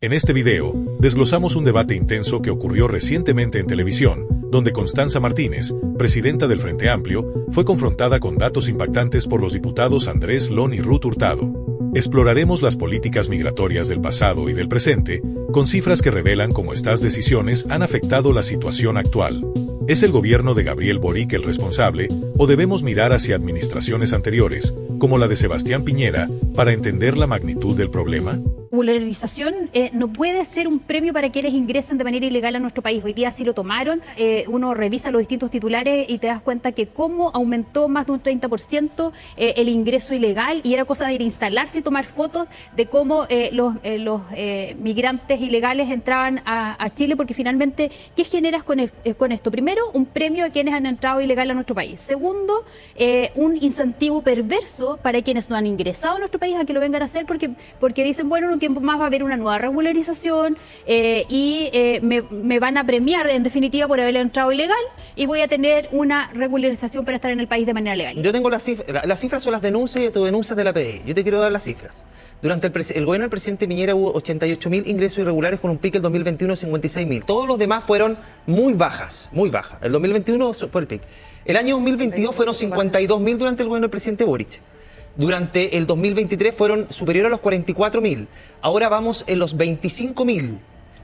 En este video, desglosamos un debate intenso que ocurrió recientemente en televisión, donde Constanza Martínez, presidenta del Frente Amplio, fue confrontada con datos impactantes por los diputados Andrés Lon y Ruth Hurtado. Exploraremos las políticas migratorias del pasado y del presente, con cifras que revelan cómo estas decisiones han afectado la situación actual. ¿Es el gobierno de Gabriel Boric el responsable, o debemos mirar hacia administraciones anteriores, como la de Sebastián Piñera, para entender la magnitud del problema? Regularización no puede ser un premio para quienes ingresen de manera ilegal a nuestro país. Hoy día sí lo tomaron. Uno revisa los distintos titulares y te das cuenta que cómo aumentó más de un 30% el ingreso ilegal, y era cosa de ir a instalarse y tomar fotos de cómo los migrantes ilegales entraban a Chile, porque finalmente, ¿qué generas con esto? Primero, un premio a quienes han entrado ilegal a nuestro país. Segundo, un incentivo perverso para quienes no han ingresado a nuestro país a que lo vengan a hacer, porque dicen, bueno, en un tiempo más va a haber una nueva regularización y me van a premiar en definitiva por haber entrado ilegal, y voy a tener una regularización para estar en el país de manera legal. Yo tengo las cifras son las denuncias y autodenuncias de la PDI. Yo te quiero dar las cifras. Durante el gobierno del presidente Piñera hubo 88.000 ingresos irregulares, con un pico el 2021 de 56.000. Todos los demás fueron muy bajas, muy bajas. El 2021 fue el pico. El año 2022 fueron 52.000 durante el gobierno del presidente Boric. Durante el 2023 fueron superiores a los 44.000. Ahora vamos en los 25.000.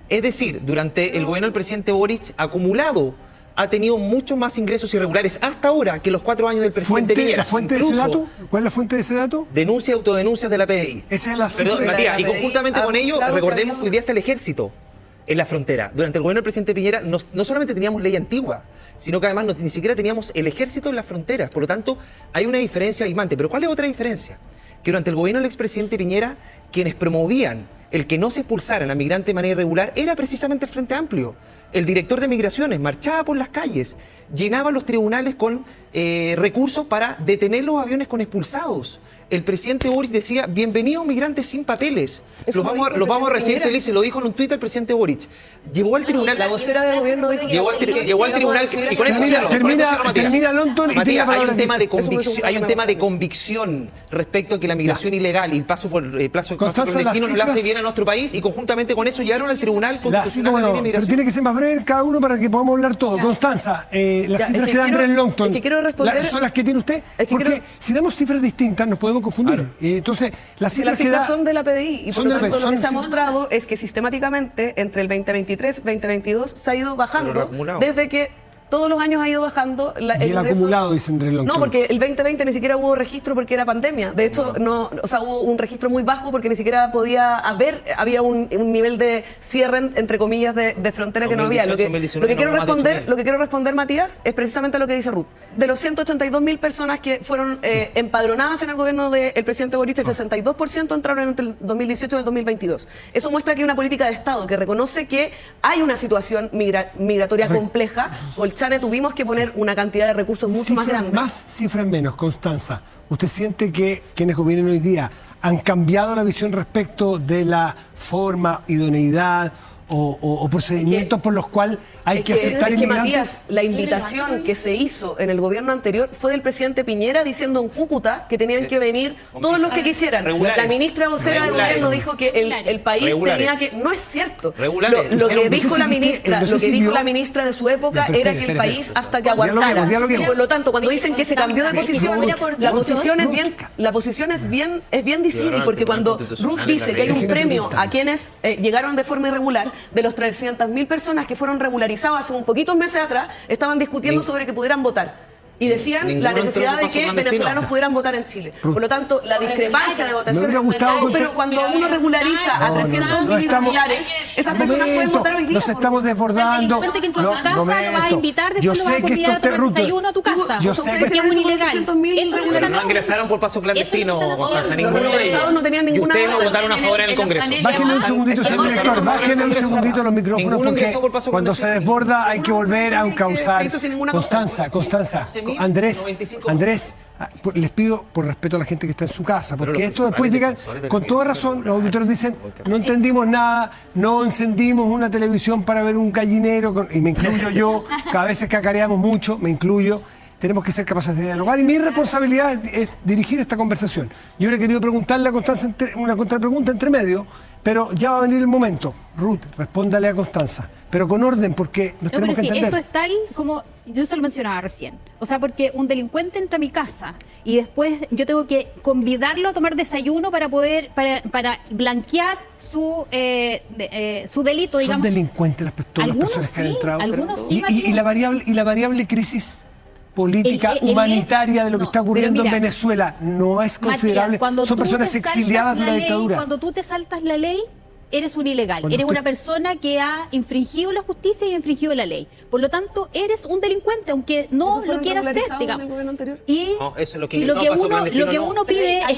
Es decir, durante el gobierno del presidente Boric acumulado ha tenido muchos más ingresos irregulares hasta ahora que los 4 años del presidente Piñera. ¿La fuente de ese dato? ¿Cuál es la fuente de ese dato? Denuncia y autodenuncias de la PDI. Esa es la cifra. Perdón, Matías, y conjuntamente con ello, recordemos que hoy día está el ejército en la frontera. Durante el gobierno del presidente Piñera no solamente teníamos ley antigua, sino que además ni siquiera teníamos el ejército en las fronteras. Por lo tanto, hay una diferencia abismante. Pero ¿cuál es otra diferencia? Que durante el gobierno del expresidente Piñera, quienes promovían el que no se expulsaran a migrantes de manera irregular era precisamente el Frente Amplio. El director de Migraciones marchaba por las calles, llenaba los tribunales con recursos para detener los aviones con expulsados. El presidente Boric decía, bienvenidos migrantes sin papeles. Los vamos a recibir felices, lo dijo en un tuit el presidente Boric. Llevó al tribunal... La vocera del gobierno dijo... Llegó al tribunal... Y con termina Lonton y tiene la palabra. Hay un tema de convicción respecto a que la migración ilegal y el paso por el plazo clandestino no le hace bien a nuestro país, y conjuntamente con eso llegaron al tribunal constitucional de migración. Pero tiene que ser más breve cada uno para que podamos hablar todo. Constanza, las cifras que da Andrés Lonton, ¿son las que tiene usted? Porque si damos cifras distintas nos podemos confundir. Entonces, las cifras que da... son de la PDI, y por lo tanto lo que se ha mostrado es que sistemáticamente entre el 2023 y 2022 se ha ido bajando, desde que todos los años ha ido bajando el acumulado, dice Andrés Lonton. No, porque el 2020 ni siquiera hubo registro porque era pandemia. De hecho, hubo un registro muy bajo porque ni siquiera había un nivel de cierre, entre comillas, de frontera que no había. Lo que quiero responder, Matías, es precisamente lo que dice Ruth. De los 182.000 personas que fueron empadronadas en el gobierno del presidente Boric, el 62% entraron entre el 2018 y el 2022. Eso muestra que hay una política de Estado que reconoce que hay una situación migratoria compleja. Tuvimos que poner una cantidad de recursos mucho más grandes. Más, cifras menos. Constanza, ¿usted siente que quienes gobiernan hoy día han cambiado la visión respecto de la forma, idoneidad o procedimientos por los cuales hay que aceptar inmigrantes? Matías, la invitación que se hizo en el gobierno anterior fue del presidente Piñera diciendo en Cúcuta que tenían que venir todos los que quisieran. La ministra vocera del gobierno dijo que el país tenía que... No es cierto. Lo que dijo la ministra de su época era que el país hasta que aguantara. Por lo tanto, cuando dicen que se cambió de posición, la posición es bien disible, porque cuando Ruth dice que hay un premio a quienes llegaron de forma irregular, de los 300.000 personas que fueron regularizadas hace un poquitos meses atrás, estaban discutiendo sobre que pudieran votar. Y decían la necesidad de que venezolanos pudieran votar en Chile. Por lo tanto, la discrepancia de votación... Pero cuando uno regulariza a 300.000 irregulares, esas personas pueden votar hoy día. Nos estamos desbordando. Yo sé que esto es desayuno a tu casa. Yo sé que es un ilegal. Pero no ingresaron por paso clandestino, Constanza. Ninguno de ellos. No tenían ninguna... Y ustedes no votaron a favor en el Congreso. Bájenme un segundito, señor director. Bájenme un segundito los micrófonos, porque cuando se desborda hay que volver a encauzar. Constanza. Andrés, les pido por respeto a la gente que está en su casa, porque esto después llegan, con toda razón, los auditores dicen, no entendimos nada, no encendimos una televisión para ver un gallinero, y me incluyo yo, cada vez cacareamos mucho, me incluyo. Tenemos que ser capaces de dialogar, y mi responsabilidad es dirigir esta conversación. Yo le he querido preguntarle a Constanza una contrapregunta entre medio, Pero ya va a venir el momento. Ruth, respóndale a Constanza. Pero con orden, porque nos tenemos que entender. Esto es tal como yo se lo mencionaba recién. O sea, porque un delincuente entra a mi casa y después yo tengo que convidarlo a tomar desayuno para poder para blanquear su delito, digamos. Son delincuentes todas las personas que han entrado. Algunos sí, y la variable crisis política, humanitaria de lo que está ocurriendo en Venezuela no es considerable. Matías, son personas exiliadas de la dictadura. Cuando tú te saltas la ley, eres un ilegal. Eres una persona que ha infringido la justicia y ha infringido la ley. Por lo tanto, eres un delincuente, aunque no lo quieras ser, digamos. Y no, eso es lo que, uno pide es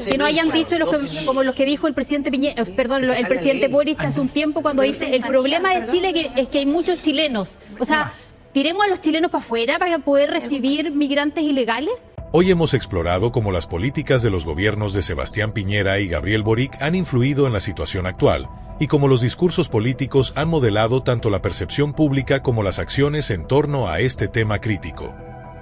que no hayan dicho como los que dijo el presidente Piñera, el presidente Boric hace un tiempo cuando dice el problema de Chile es que hay muchos chilenos. O sea, tiremos a los chilenos para afuera para poder recibir migrantes ilegales. Hoy hemos explorado cómo las políticas de los gobiernos de Sebastián Piñera y Gabriel Boric han influido en la situación actual, y cómo los discursos políticos han modelado tanto la percepción pública como las acciones en torno a este tema crítico.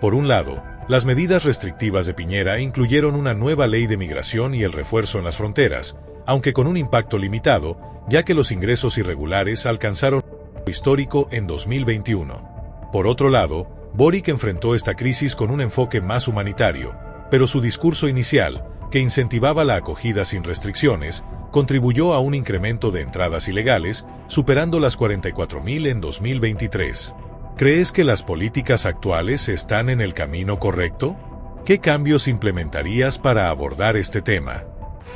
Por un lado, las medidas restrictivas de Piñera incluyeron una nueva ley de migración y el refuerzo en las fronteras, aunque con un impacto limitado, ya que los ingresos irregulares alcanzaron un histórico en 2021. Por otro lado, Boric enfrentó esta crisis con un enfoque más humanitario, pero su discurso inicial, que incentivaba la acogida sin restricciones, contribuyó a un incremento de entradas ilegales, superando las 44.000 en 2023. ¿Crees que las políticas actuales están en el camino correcto? ¿Qué cambios implementarías para abordar este tema?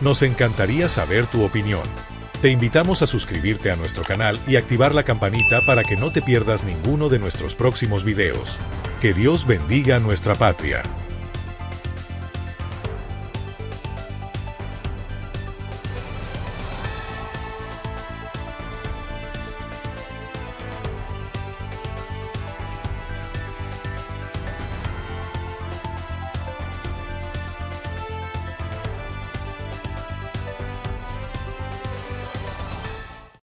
Nos encantaría saber tu opinión. Te invitamos a suscribirte a nuestro canal y activar la campanita para que no te pierdas ninguno de nuestros próximos videos. Que Dios bendiga nuestra patria.